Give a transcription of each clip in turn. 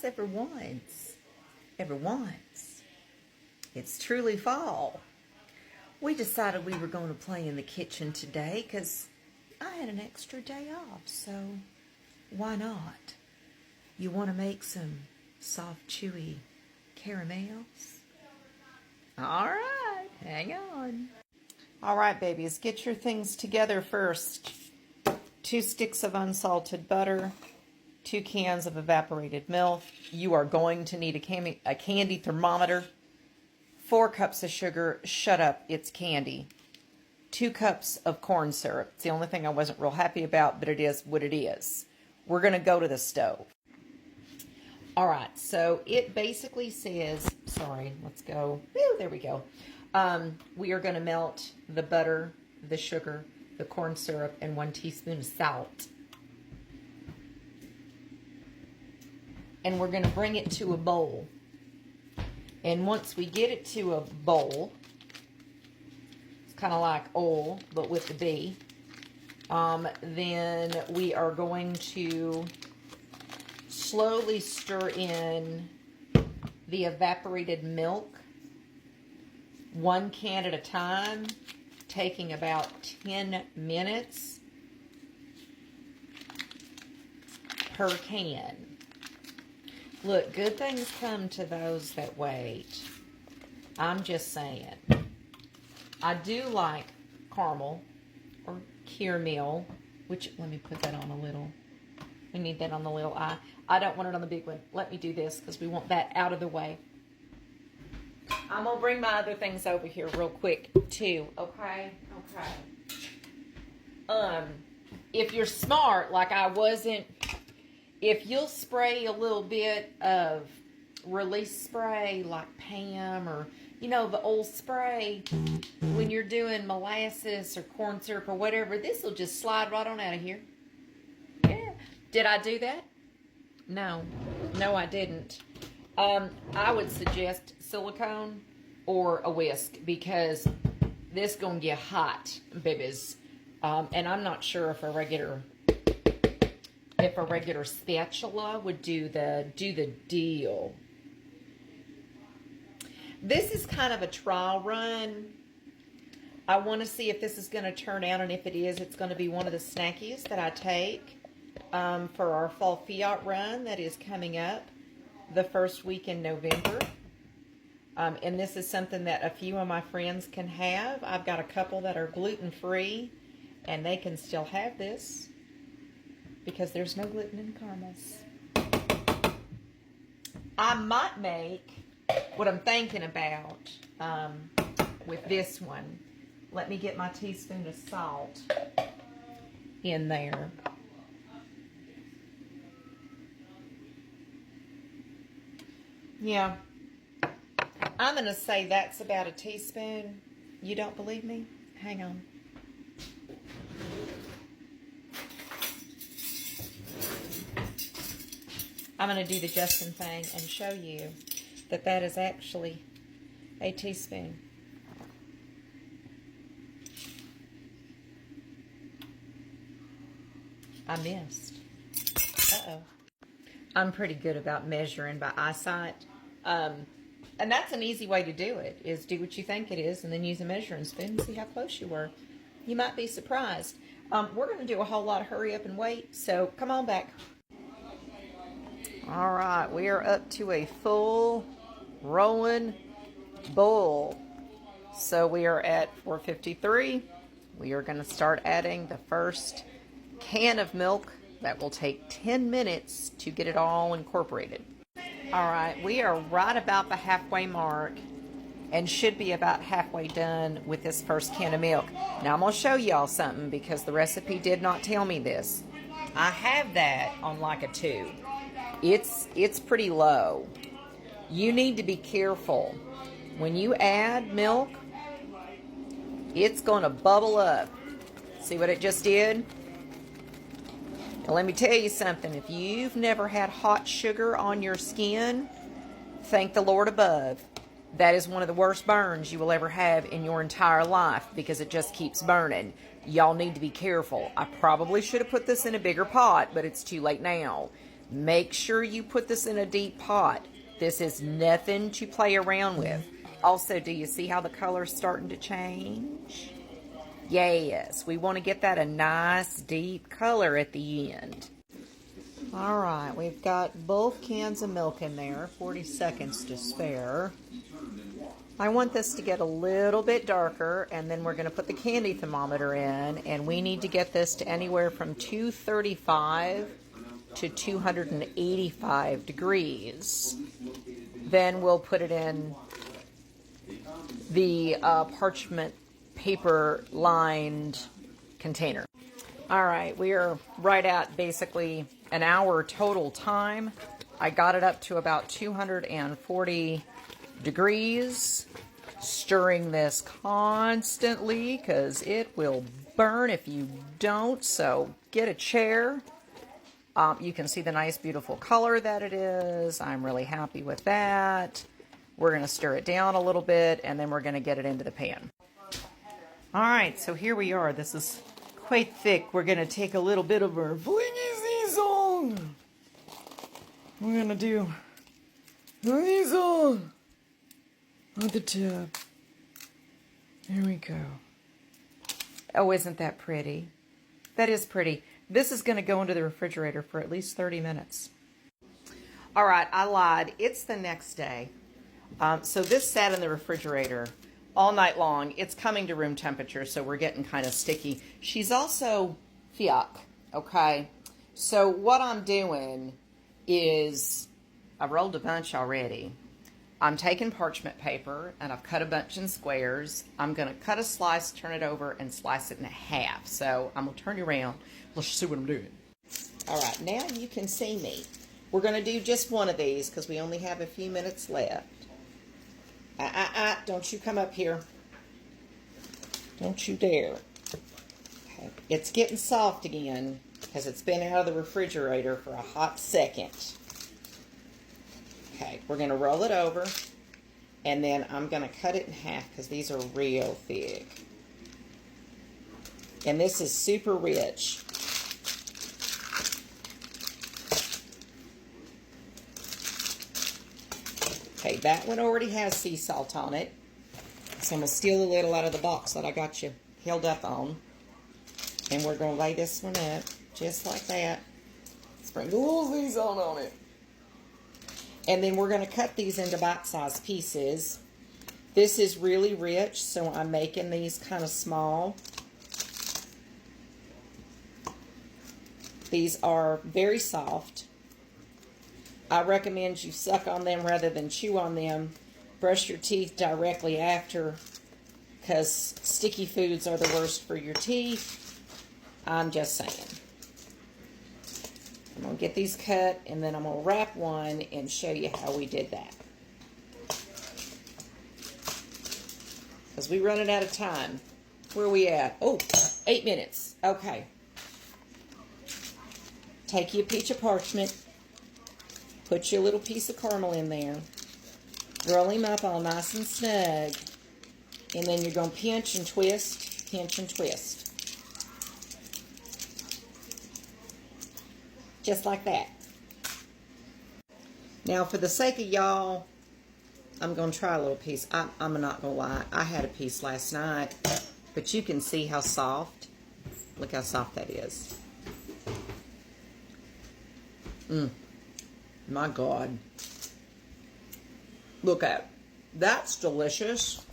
surprise ever once. Ever once. It's truly fall. We decided we were going to play in the kitchen today because I had an extra day off, so why not? You want to make some soft, chewy caramels? All right, hang on. All right, babies, get your things together first. 2 sticks of unsalted butter, 2 cans of evaporated milk. You are going to need a candy thermometer, 4 cups of sugar. Shut up, it's candy. 2 cups of corn syrup. It's the only thing I wasn't real happy about, but it is what it is. We're going to go to the stove. All right, so it basically says, sorry, let's go. Woo, there we go. We are going to melt the butter, the sugar, the corn syrup, and 1 teaspoon of salt. And we're going to bring it to a bowl. And once we get it to a bowl, it's kind of like oil, but with the B, then we are going to slowly stir in the evaporated milk, 1 can at a time, taking about 10 minutes per can. Look, good things come to those that wait. I'm just saying. I do like caramel or caramel, which, let me put that on a little. We need that on the little eye. I don't want it on the big one. Let me do this because we want that out of the way. I'm going to bring my other things over here real quick, too. Okay? Okay. If you're smart, like I wasn't, if you'll spray a little bit of release spray, like Pam, or, you know, the old spray, when you're doing molasses or corn syrup or whatever, this will just slide right on out of here. Yeah. Did I do that? No. No, I didn't. I would suggest silicone or a whisk because this gonna get hot, babies. And I'm not sure if a regular spatula would do the deal. This is kind of a trial run. I want to see if this is going to turn out, and if it is, it's going to be one of the snackies that I take for our fall fiat run that is coming up the first week in November. And this is something that a few of my friends can have. I've got a couple that are gluten-free, and they can still have this because there's no gluten in caramels. I might make what I'm thinking about with this one. Let me get my teaspoon of salt in there. Yeah, I'm going to say that's about a teaspoon. You don't believe me? Hang on. I'm going to do the Justin thing and show you that that is actually a teaspoon. I missed. Uh-oh. I'm pretty good about measuring by eyesight. And that's an easy way to do it, is do what you think it is and then use a measuring spoon and see how close you were. You might be surprised. We're going to do a whole lot of hurry up and wait, so come on back. All right, we are up to a full rolling bowl. So we are at 453. We are going to start adding the first can of milk. That will take 10 minutes to get it all incorporated. All right, we are right about the halfway mark and should be about halfway done with this first can of milk. Now I'm going to show y'all something because the recipe did not tell me this. I have that on like a 2. It's pretty low. You need to be careful. When you add milk, it's going to bubble up. See what it just did? Now let me tell you something. If you've never had hot sugar on your skin, thank the Lord above. That is one of the worst burns you will ever have in your entire life because it just keeps burning. Y'all need to be careful. I probably should have put this in a bigger pot, but it's too late now. Make sure you put this in a deep pot. This is nothing to play around with. Also, do you see how the color's starting to change? Yes, we want to get that a nice deep color at the end. All right, we've got both cans of milk in there, 40 seconds to spare. I want this to get a little bit darker, and then we're going to put the candy thermometer in, and we need to get this to anywhere from 235 to 285 degrees. Then we'll put it in the parchment paper lined container. All right, we are right at basically an hour total time. I got it up to about 240 degrees, stirring this constantly because it will burn if you don't. So get a chair. You can see the nice beautiful color that it is. I'm really happy with that. We're going to stir it down a little bit, and then we're going to get it into the pan. All right, so here we are. This is quite thick. We're going to take a little bit of our flingy song. We're going to do these on the top. There we go. Oh, isn't that pretty? That is pretty. This is going to go into the refrigerator for at least 30 minutes. All right, I lied. It's the next day. So this sat in the refrigerator all night long. It's coming to room temperature, so we're getting kind of sticky. She's also fiac, okay? So what I'm doing is, I've rolled a bunch already. I'm taking parchment paper, and I've cut a bunch in squares. I'm going to cut a slice, turn it over, and slice it in half. So I'm going to turn you around. Let's see what I'm doing. All right, now you can see me. We're going to do just one of these because we only have a few minutes left. Don't you come up here. Don't you dare. Okay. It's getting soft again because it's been out of the refrigerator for a hot second. Okay, we're going to roll it over, and then I'm going to cut it in half because these are real thick. And this is super rich. Okay, that one already has sea salt on it. So I'm going to steal a little out of the box that I got you held up on. And we're going to lay this one up just like that. Sprinkle a little sea salt on it. And then we're going to cut these into bite-sized pieces. This is really rich, so I'm making these kind of small. These are very soft. I recommend you suck on them rather than chew on them. Brush your teeth directly after, because sticky foods are the worst for your teeth. I'm just saying. I'm going to get these cut, and then I'm going to wrap one and show you how we did that. Because we're running out of time. Where are we at? Oh, 8 minutes. Okay. Take you a piece of parchment. Put your little piece of caramel in there. Roll him up all nice and snug. And then you're going to pinch and twist, pinch and twist. Just like that. Now, for the sake of y'all, I'm going to try a little piece. I'm not going to lie. I had a piece last night, but you can see how soft. Look how soft that is. My God. Look at it. That's delicious.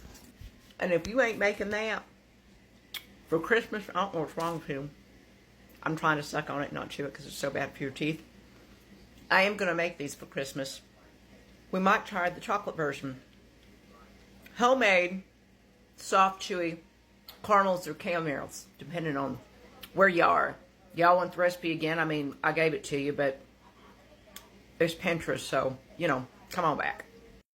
And if you ain't making that for Christmas, I don't know what's wrong with you. I'm trying to suck on it, not chew it, because it's so bad for your teeth. I am going to make these for Christmas. We might try the chocolate version. Homemade, soft, chewy caramels or caramels, depending on where you are. Y'all want the recipe again? I mean, I gave it to you, but it's Pinterest, so, you know, come on back.